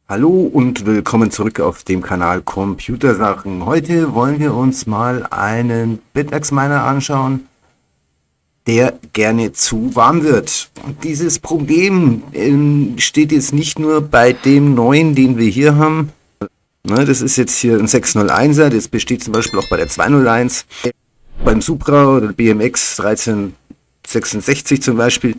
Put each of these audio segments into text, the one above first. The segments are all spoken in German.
Hallo und willkommen zurück auf dem Kanal Computersachen. Heute wollen wir uns mal einen Bittax-Miner anschauen, der gerne zu warm wird. Und dieses Problem steht jetzt nicht nur bei dem neuen, den wir hier haben. Das ist jetzt hier ein 601er, das besteht zum Beispiel auch bei der 201. Beim Supra oder BMX 1366 zum Beispiel.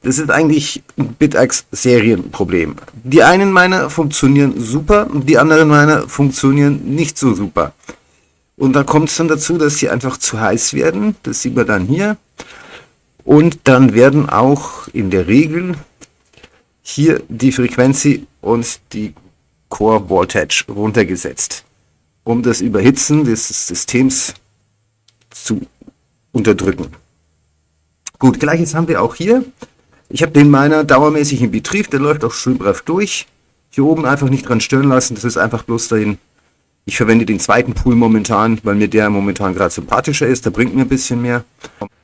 Das ist eigentlich ein Bittax-Serienproblem. Die einen Miner funktionieren super, die anderen Miner funktionieren nicht so super. Und da kommt es dann dazu, dass sie einfach zu heiß werden. Das sieht man dann hier. Und dann werden auch in der Regel hier die Frequenz und die Core Voltage runtergesetzt, um das Überhitzen des Systems zu unterdrücken. Gut, gleiches haben wir auch hier. Ich habe den Miner dauermäßig in Betrieb, der läuft auch schön brav durch. Hier oben einfach nicht dran stören lassen, das ist einfach bloß dahin. Ich verwende den zweiten Pool momentan, weil mir der momentan gerade sympathischer ist, der bringt mir ein bisschen mehr.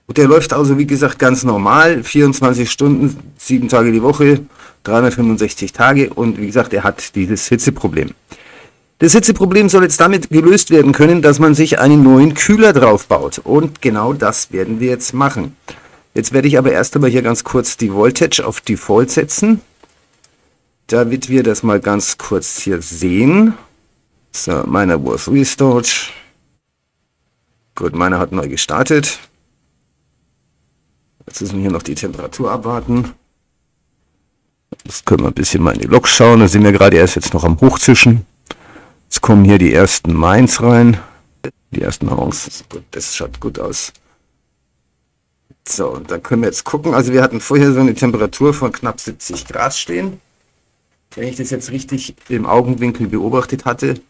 Und der läuft also wie gesagt ganz normal, 24 Stunden, 7 Tage die Woche, 365 Tage und wie gesagt, er hat dieses Hitzeproblem. Das Hitzeproblem soll jetzt damit gelöst werden können, dass man sich einen neuen Kühler drauf baut und genau das werden wir jetzt machen. Jetzt werde ich aber erst einmal hier ganz kurz die Voltage auf Default setzen, damit wir das mal ganz kurz hier sehen. So, meiner was restored. Gut, meiner hat neu gestartet. Jetzt müssen wir hier noch die Temperatur abwarten. Jetzt können wir ein bisschen mal in die Lok schauen. Da sind wir gerade erst jetzt noch am Hochzischen. Jetzt kommen hier die ersten Mines rein. Die ersten Orangen. Gut, das schaut gut aus. So, und dann können wir jetzt gucken. Also wir hatten vorher so eine Temperatur von knapp 70 Grad stehen. Wenn ich das jetzt richtig im Augenwinkel beobachtet hatte.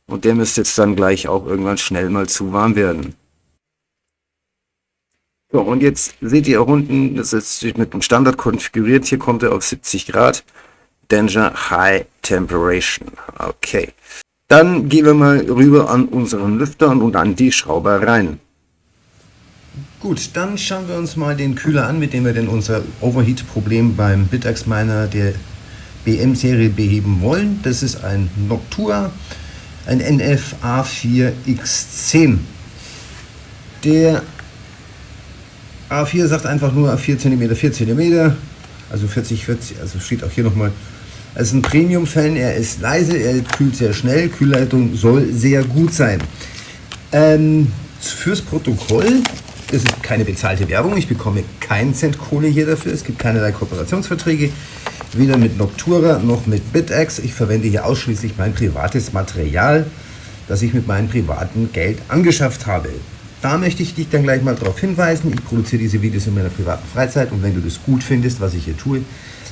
Und der müsste jetzt dann gleich auch irgendwann schnell mal zu warm werden. So, und jetzt seht ihr auch unten, das ist mit dem Standard konfiguriert. Hier kommt er auf 70 Grad. Danger High Temperation. Okay. Dann gehen wir mal rüber an unseren Lüfter und an die Schraubereien. Gut, dann schauen wir uns mal den Kühler an, mit dem wir denn unser Overheat-Problem beim Bittax-Miner der BM-Serie beheben wollen. Das ist ein Noctua, ein NF A4X10. Der A4 sagt einfach nur 4 cm, 4 cm, also 40, also steht auch hier nochmal. Es ist ein Premium-Fan, er ist leise, er kühlt sehr schnell, Kühlleitung soll sehr gut sein. Fürs Protokoll, es ist keine bezahlte Werbung, ich bekomme keinen Cent Kohle hier dafür, es gibt keinerlei Kooperationsverträge, weder mit Noctua noch mit Bittax. Ich verwende hier ausschließlich mein privates Material, das ich mit meinem privaten Geld angeschafft habe. Da möchte ich dich dann gleich mal darauf hinweisen, ich produziere diese Videos in meiner privaten Freizeit und wenn du das gut findest, was ich hier tue,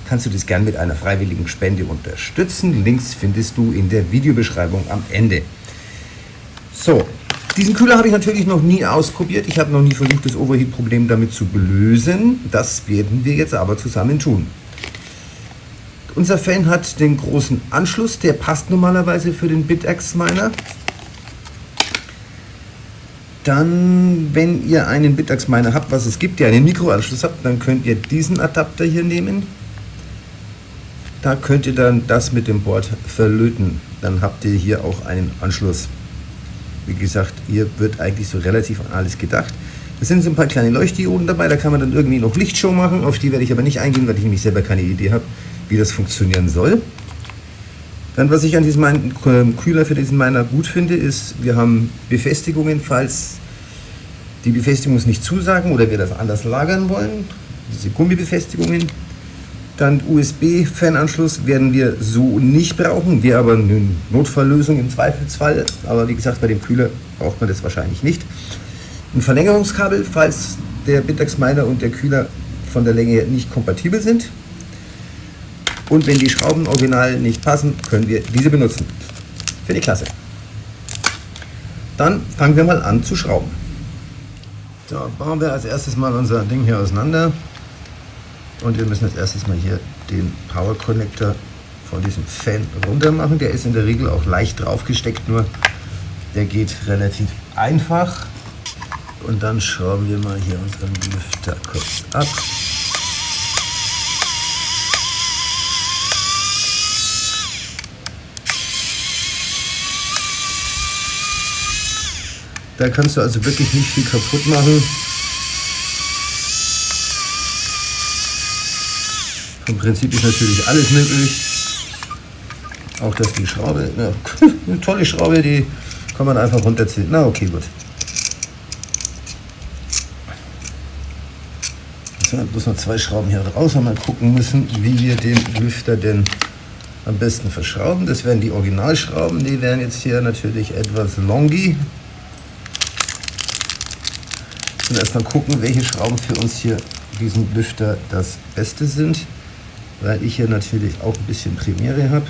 kannst du das gern mit einer freiwilligen Spende unterstützen. Links findest du in der Videobeschreibung am Ende. So. Diesen Kühler habe ich natürlich noch nie ausprobiert. Ich habe noch nie versucht, das Overheat-Problem damit zu lösen. Das werden wir jetzt aber zusammen tun. Unser Fan hat den großen Anschluss, der passt normalerweise für den Bittax-Miner. Dann, wenn ihr einen Bittax-Miner habt, was es gibt, der einen Mikroanschluss habt, dann könnt ihr diesen Adapter hier nehmen. Da könnt ihr dann das mit dem Board verlöten. Dann habt ihr hier auch einen Anschluss. Wie gesagt, hier wird eigentlich so relativ an alles gedacht. Es sind so ein paar kleine Leuchtdioden dabei, da kann man dann irgendwie noch Lichtshow machen. Auf die werde ich aber nicht eingehen, weil ich nämlich selber keine Idee habe, wie das funktionieren soll. Dann, was ich an diesem Kühler für diesen Miner gut finde, ist, wir haben Befestigungen, falls die Befestigung nicht zusagen oder wir das anders lagern wollen. Diese Gummibefestigungen. Dann USB-Fananschluss werden wir so nicht brauchen, wäre aber eine Notfalllösung im Zweifelsfall. Aber wie gesagt, bei dem Kühler braucht man das wahrscheinlich nicht. Ein Verlängerungskabel, falls der Bittax-Miner und der Kühler von der Länge her nicht kompatibel sind. Und wenn die Schrauben original nicht passen, können wir diese benutzen. Finde ich klasse. Dann fangen wir mal an zu schrauben. So, bauen wir als erstes mal unser Ding hier auseinander. Und wir müssen als erstes mal hier den Power Connector von diesem Fan runter machen. Der ist in der Regel auch leicht drauf gesteckt, nur der geht relativ einfach. Und dann schrauben wir mal hier unseren Lüfter kurz ab. Da kannst du also wirklich nicht viel kaputt machen. Im Prinzip ist natürlich alles möglich. Auch dass die Schraube, ja, eine tolle Schraube, die kann man einfach runterziehen. Na okay, gut. So, bloß noch 2 Schrauben hier raus und mal gucken müssen, wie wir den Lüfter denn am besten verschrauben. Das wären die Originalschrauben, die wären jetzt hier natürlich etwas longi. Und erstmal gucken, welche Schrauben für uns hier diesen Lüfter das Beste sind, weil ich hier natürlich auch ein bisschen Premiere habe.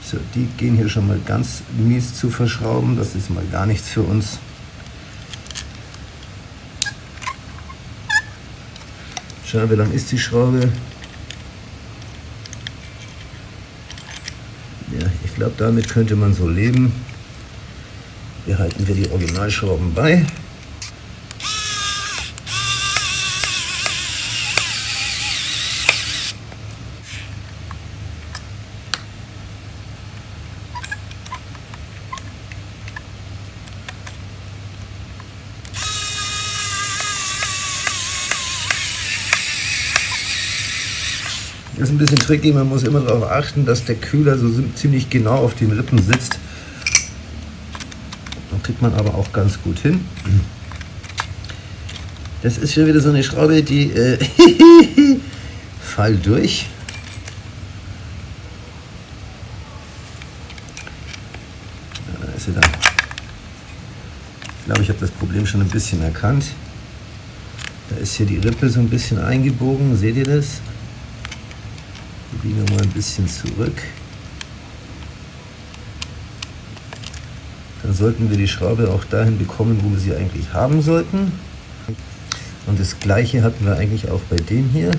So, die gehen hier schon mal ganz mies zu verschrauben, das ist mal gar nichts für uns. Schauen, wie lang ist die Schraube? Ja, ich glaube, damit könnte man so leben. Behalten wir die Originalschrauben bei. Das ist ein bisschen tricky, man muss immer darauf achten, dass der Kühler so ziemlich genau auf den Rippen sitzt. Dann kriegt man aber auch ganz gut hin. Das ist schon wieder so eine Schraube, die fall durch. Ja, da ist sie da. Ich glaube, ich habe das Problem schon ein bisschen erkannt. Da ist hier die Rippe so ein bisschen eingebogen, seht ihr das? Die biegen wir mal ein bisschen zurück. Dann sollten wir die Schraube auch dahin bekommen, wo wir sie eigentlich haben sollten. Und das gleiche hatten wir eigentlich auch bei dem hier.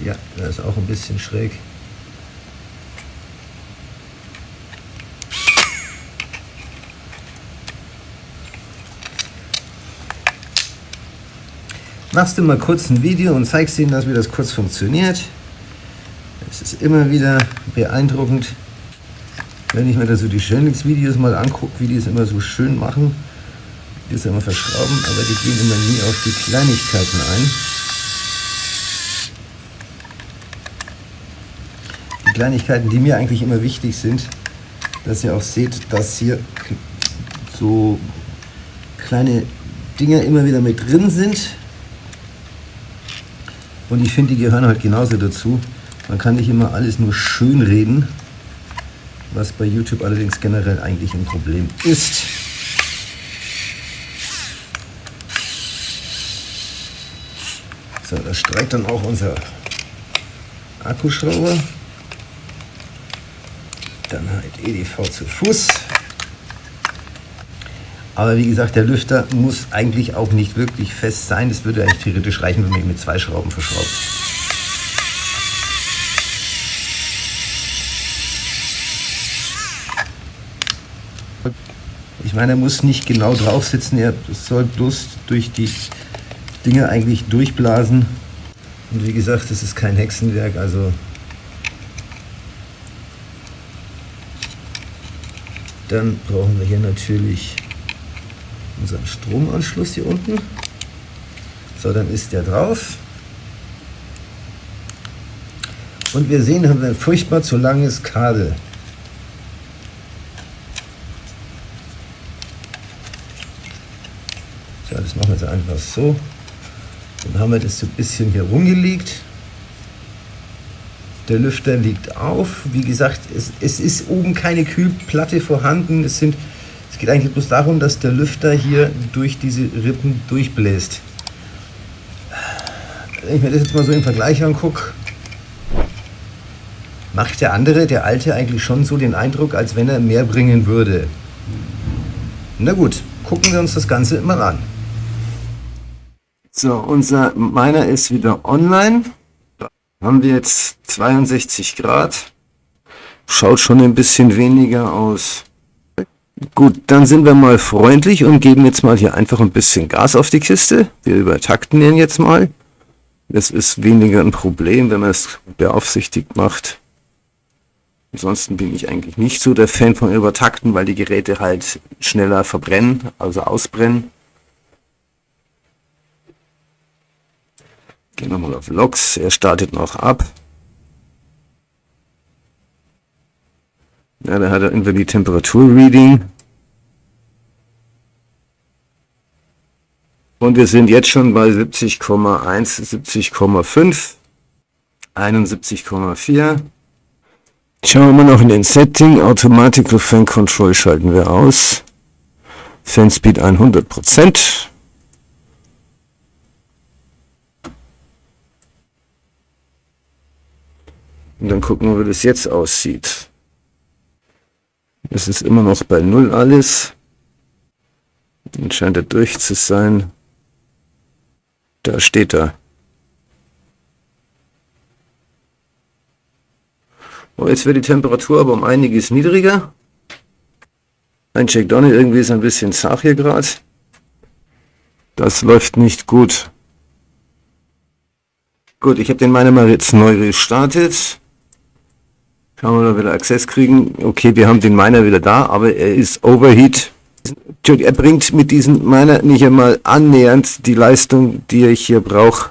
Ja, der ist auch ein bisschen schräg. Machst du mal kurz ein Video und zeigst ihnen, dass wie das kurz funktioniert. Es ist immer wieder beeindruckend, wenn ich mir da so die Schönlix-Videos mal angucke, wie die es immer so schön machen. Die es immer verschrauben, aber die gehen immer nie auf die Kleinigkeiten ein. Die Kleinigkeiten, die mir eigentlich immer wichtig sind, dass ihr auch seht, dass hier so kleine Dinge immer wieder mit drin sind. Und ich finde, die gehören halt genauso dazu. Man kann nicht immer alles nur schön reden, was bei YouTube allerdings generell eigentlich ein Problem ist. So, das streikt dann auch unser Akkuschrauber. Dann halt EDV zu Fuß. Aber wie gesagt, der Lüfter muss eigentlich auch nicht wirklich fest sein. Das würde eigentlich theoretisch reichen, wenn man ihn mit 2 Schrauben verschraubt. Ich meine, er muss nicht genau drauf sitzen, er soll bloß durch die Dinge eigentlich durchblasen. Und wie gesagt, das ist kein Hexenwerk, also dann brauchen wir hier natürlich unseren Stromanschluss hier unten. So, dann ist der drauf. Und wir sehen, haben wir ein furchtbar zu langes Kabel. So, das machen wir jetzt einfach so. Dann haben wir das so ein bisschen hier rumgelegt. Der Lüfter liegt auf. Wie gesagt, es ist oben keine Kühlplatte vorhanden. Es geht eigentlich bloß darum, dass der Lüfter hier durch diese Rippen durchbläst. Wenn ich mir das jetzt mal so im Vergleich angucke, macht der andere, der alte, eigentlich schon so den Eindruck, als wenn er mehr bringen würde. Na gut, gucken wir uns das Ganze mal an. So, meiner ist wieder online. Haben wir jetzt 62 Grad. Schaut schon ein bisschen weniger aus. Gut, dann sind wir mal freundlich und geben jetzt mal hier einfach ein bisschen Gas auf die Kiste. Wir übertakten den jetzt mal. Das ist weniger ein Problem, wenn man es beaufsichtigt macht. Ansonsten bin ich eigentlich nicht so der Fan von Übertakten, weil die Geräte halt schneller verbrennen, also ausbrennen. Gehen wir mal auf Logs, er startet noch ab. Ja, da hat er irgendwie die Temperatur-Reading. Und wir sind jetzt schon bei 70,1, 70,5, 71,4. Schauen wir mal noch in den Setting. Automatical Fan Control schalten wir aus. Fan Speed 100%. Und dann gucken wir, wie das jetzt aussieht. Es ist immer noch bei 0 alles. Dann scheint er durch zu sein. Da steht er. Oh, jetzt wird die Temperatur aber um einiges niedriger. Ein Checkdown irgendwie ist ein bisschen zart hier gerade. Das läuft nicht gut. Gut, ich habe den Miner mal jetzt neu gestartet. Schauen wir, ob wir da Access kriegen. Okay, wir haben den Miner wieder da, aber er ist Overheat. Er bringt mit diesem Miner nicht einmal annähernd die Leistung, die ich hier brauche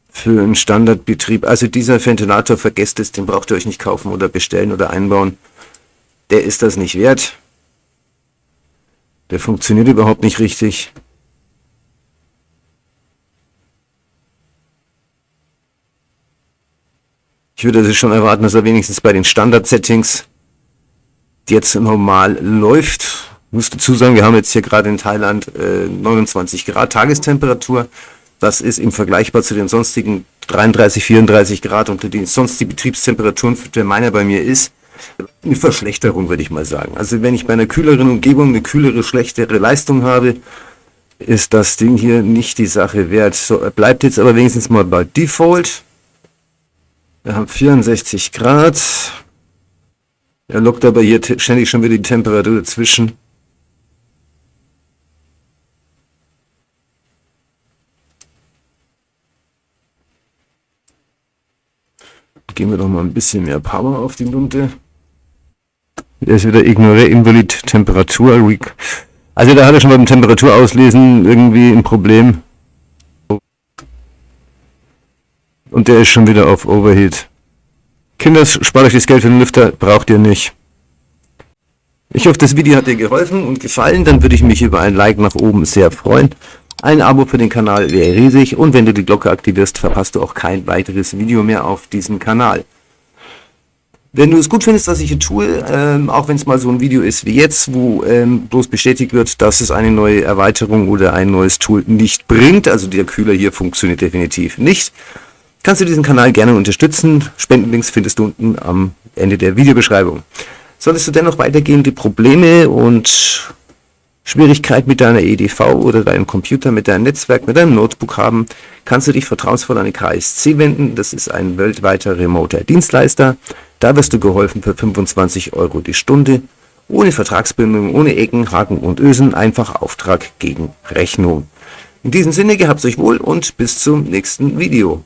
für einen Standardbetrieb. Also dieser Ventilator, vergesst es, den braucht ihr euch nicht kaufen oder bestellen oder einbauen. Der ist das nicht wert. Der funktioniert überhaupt nicht richtig. Ich würde also schon erwarten, dass er wenigstens bei den Standard-Settings jetzt normal läuft. Ich muss dazu sagen, wir haben jetzt hier gerade in Thailand 29 Grad Tagestemperatur. Das ist im Vergleichbar zu den sonstigen 33, 34 Grad, unter denen sonst die Betriebstemperaturen für den Miner bei mir ist. Eine Verschlechterung, würde ich mal sagen. Also wenn ich bei einer kühleren Umgebung eine kühlere, schlechtere Leistung habe, ist das Ding hier nicht die Sache wert. So, er bleibt jetzt aber wenigstens mal bei Default. Wir haben 64 Grad. Er lockt aber hier ständig schon wieder die Temperatur dazwischen. Geben wir doch mal ein bisschen mehr Power auf die Lunte. Der ist wieder Ignore Invalid Temperatur. Also da hat er schon beim Temperaturauslesen irgendwie ein Problem. Und der ist schon wieder auf Overheat. Kinder, spart euch das Geld für den Lüfter, braucht ihr nicht. Ich hoffe, das Video hat dir geholfen und gefallen. Dann würde ich mich über ein Like nach oben sehr freuen. Ein Abo für den Kanal wäre riesig und wenn du die Glocke aktivierst, verpasst du auch kein weiteres Video mehr auf diesem Kanal. Wenn du es gut findest, was ich hier tue, auch wenn es mal so ein Video ist wie jetzt, wo bloß bestätigt wird, dass es eine neue Erweiterung oder ein neues Tool nicht bringt, also der Kühler hier funktioniert definitiv nicht, kannst du diesen Kanal gerne unterstützen. Spendenlinks findest du unten am Ende der Videobeschreibung. Solltest du dennoch weitergehende Probleme und Schwierigkeit mit deiner EDV oder deinem Computer, mit deinem Netzwerk, mit deinem Notebook haben, kannst du dich vertrauensvoll an die KSC wenden. Das ist ein weltweiter remoter Dienstleister. Da wirst du geholfen für 25 € die Stunde, ohne Vertragsbindung, ohne Ecken, Haken und Ösen, einfach Auftrag gegen Rechnung. In diesem Sinne, gehabt euch wohl und bis zum nächsten Video.